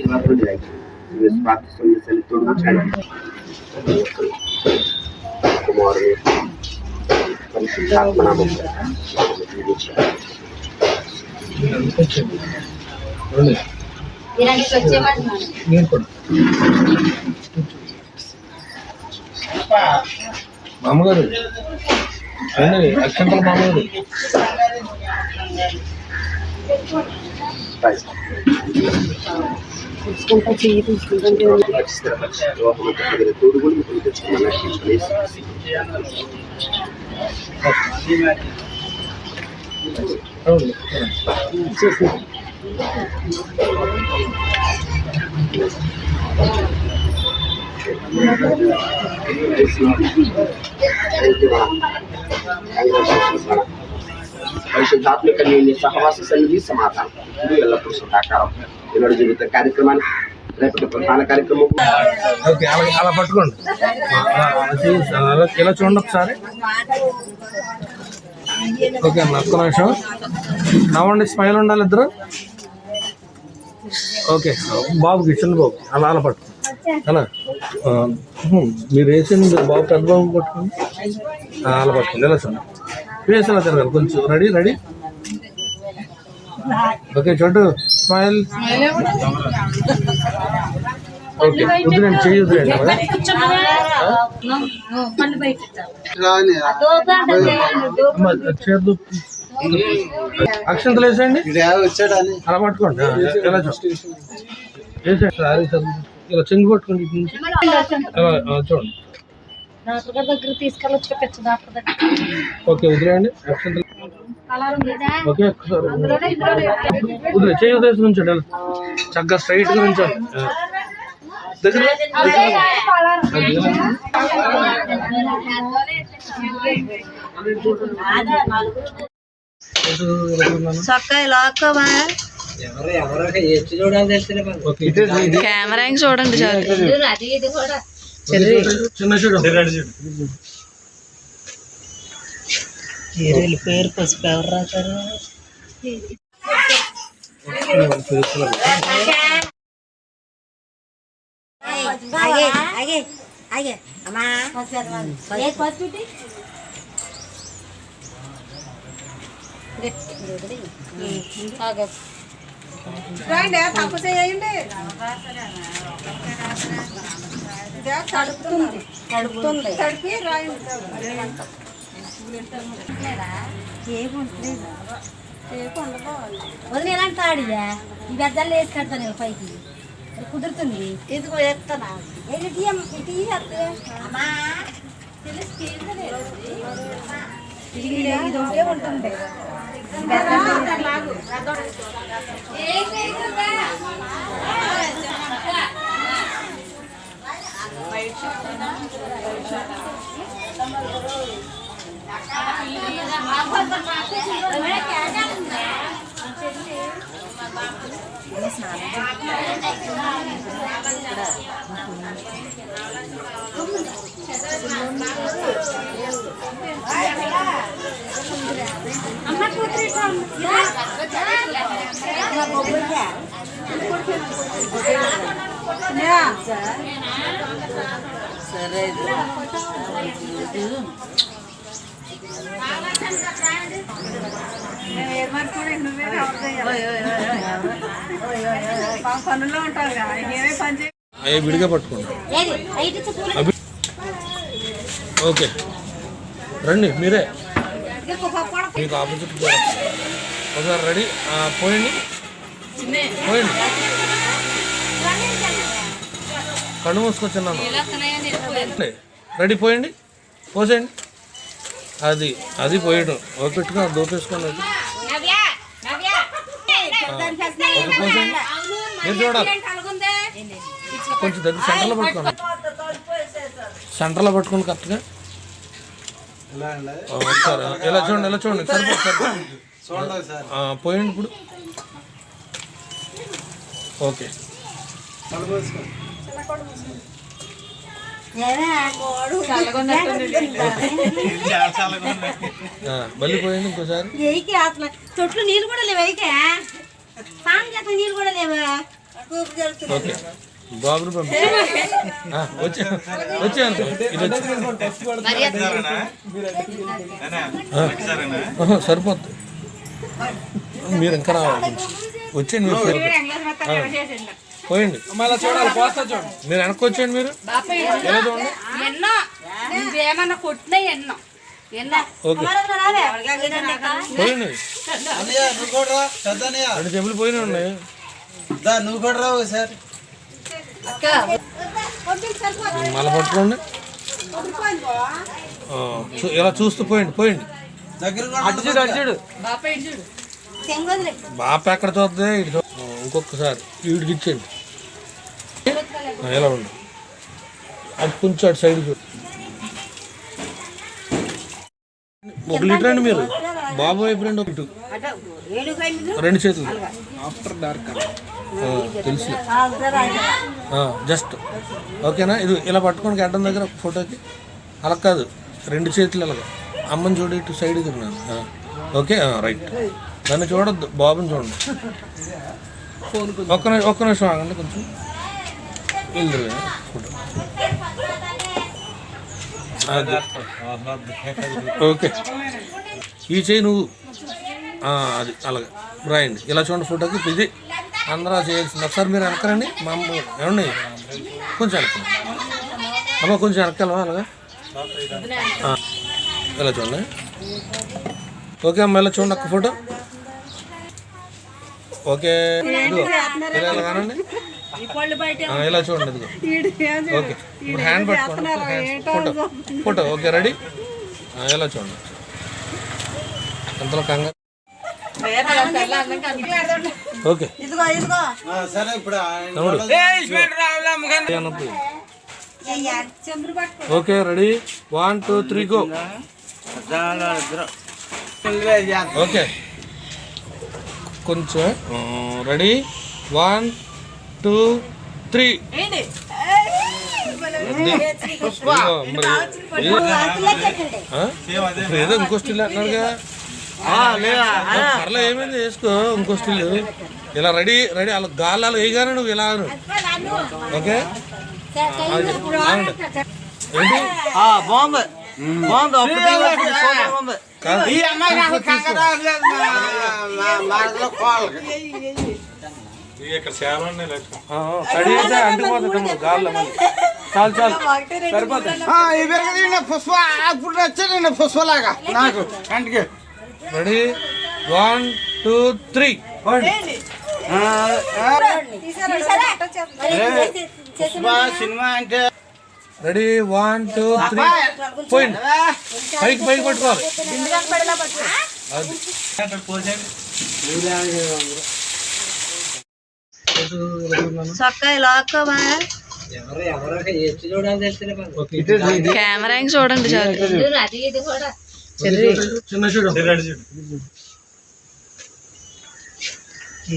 ఆశీర్వాదం ప్రార్థిస్తున్న సన్నిధితో కుమారుడు పరిశుద్ధాత్మనామం మామగారు అక్షంతల మామగారు పరిశుద్ధాత్మిక నీ సహవాస సన్నిధి సమాధానం ఇది ఎల్లప్పుడూ సదాకాలం ఈనాడు జీవిత కార్యక్రమాన్ని రేపటి ప్రధాన కార్యక్రమం. అలా పట్టుకోండి, ఇలా చూడండి ఒకసారి. ఓకే అన్న, ఒక్క నిమిషం నవ్వండి, స్మైల్ ఉండాలి ఇద్దరు. ఓకే బాబుకి చిన్న బాబు అలా అలా పట్టుకోండి. అలా మీరు వేసింది బాబు పెద్ద బాబు పట్టుకోండి, అలా పట్టుకోండి. ఇలా చూడండి, ఫేస్ అలా తిరగాలి కొంచెం. రెడీ రెడీ ఓకే చోటు స్మైల్. ఓకే వద్దులేండి, చెయ్యి వద్దులేండి. చేద్దు అక్షంతలు వేసేయండి, అలా పట్టుకోండి. ఎలా వేసేయండి, ఇలా చెంగు పట్టుకోండి. ఇటు నుంచి చూడండి. ఓకే వదిలేయండి అక్షంతలు. ఓకే వదిలే, చెయ్యి వదిలేసి ఉంచండి. చక్కగా స్ట్రైట్గా ఉంచండి. దగ్గర కెమెరా చూడండి చిన్న చూడండి. పేరు పసుపు ఎవరు రాశారు? తప్పు చేయండి, తడుపుతుంది తడిపి రాయండి. వదిన ఎలాంటి తాడియా ఈ పెద్దలు వేసి కడతాను పైకి కుదురుతుంది. ఎందుకు వేస్తానా ఇది ఉంటే ఉంటుంది. అమ్మ కూతురు సరే పనుల్లో ఉంటాం కదా, ఏమే పని చేయ విడిగా పట్టుకోండి. ఓకే రండి, మీరే మీకు ఆపోజిట్ ఒకసారి. రెడీ పోయండి, పోయండి, కళ్ళు మూసుకొచ్చున్నాను. రెడీ పోయండి, పోసేయండి. అది అది పోయడం పెట్టుకుని దోపేసుకోండి. అది ఒక పోసేయండి, మీరు చూడాలి. కొంచెం దగ్గర సెంటర్లో పట్టుకోండి, సెంటర్లో పట్టుకోండి కరెక్ట్గా. ఒకసారి ఇలా చూడండి, ఇలా చూడండి. సరిపోతుంది, పోయండి ఇప్పుడు. ఓకే మళ్ళీ పోయండి ఇంకోసారి. అసలు చెట్లు నీళ్ళు కూడా లేవు, నీళ్ళు కూడా లేవా? ఓకే బాబుని పంపి వచ్చాను ఇది సరిపోతుంది మీరు ఇంకా రావాలి వచ్చేయండి మీరు పోయండి మీరు వెనక్కి వచ్చేయండి మీరు ఎలా చూడండి ఎన్నో నువ్వేమన్నా కొట్టినా ఎన్నో ఓకే పోయండి రెండు చెప్పులు పోయినా ఉన్నాయి నువ్వు కూడా రావు సార్ మళ్ళీ పట్టుకోండి ఇలా చూస్తూ పోయండి పోయండి బాప ఎక్కడ చూద్దే ఇటు ఇంకొకసారి వీడికి ఇచ్చేయండి ఎలా ఉండు అటు కొంచెం అటు సైడ్ చూడు ఒక లీటర్ అండి మీరు బాబు వైపు రండి ఒక ఇటు రెండు చేతులు ఆఫ్టర్ డార్క్ తెలుసు జస్ట్ ఓకేనా ఇది ఇలా పట్టుకొని గడ్డం దగ్గర ఒక ఫోటోకి అలా కాదు రెండు చేతులు ఇలాగ అమ్మని చూడు ఇటు సైడ్ తిన్నాను ఓకే రైట్ దాన్ని చూడొద్దు బాబుని చూడండి ఒక్క నిమిషం ఆగండి కొంచెం వెళ్దు ఫోటో ఓకే ఈ చేయి నువ్వు అది అలాగే రాయండి ఇలా చూడండి ఫోటోకి ఇది అందరూ చేయాల్సింది ఒకసారి మీరు వెనకరండి మా అమ్మ ఏమండి కొంచెం వెనకండి అమ్మ కొంచెం వెనకాల అలాగా ఇలా చూడండి ఓకే అమ్మ ఇలా చూడండి ఒక్క ఫోటో ఓకే ఇలా ఇలా కానండి ఇలా చూడండి ఇదిగో ఓకే ఇప్పుడు హ్యాండ్ పట్టుకోండి ఫోటో ఫోటో ఓకే రెడీ ఇలా చూడండి ఎంతలో కంగారు ఓకే సరే ఇప్పుడు ఓకే రెడీ 1 2 3 గో ఓకే కొంచెం రెడీ 1 2 3 ఏదో ఇంకో స్టిల్ అంటున్నారుగా పర్లే ఏమైంది వేసుకో ఇంకో స్టిల్ ఇలా రెడీ రెడీ అలా గాల్లో వేయగానే నువ్వు ఇలా ఓకే ఏంటి బాగుంది కడి అయితే అంటిపోతుంది గాల్లో మళ్ళీ చాలు చాలు సరిపోతుంది పుష్ప ఇప్పుడు వచ్చానండి పుష్పలాగా నాకు కంటికి రెడీ 1 2 3 సినిమా అంటే రెడీ 1 2 3 పోయింది పైకి పైకి పట్టుకోవాలి కెమెరా చూడండి చాలు చిన్న చూడు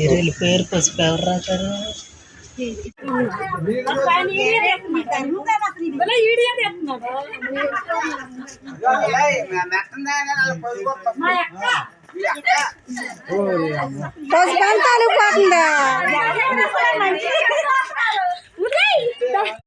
వెళ్ళిపోయారు పసుపు ఎవరు రాశారు పోతుందా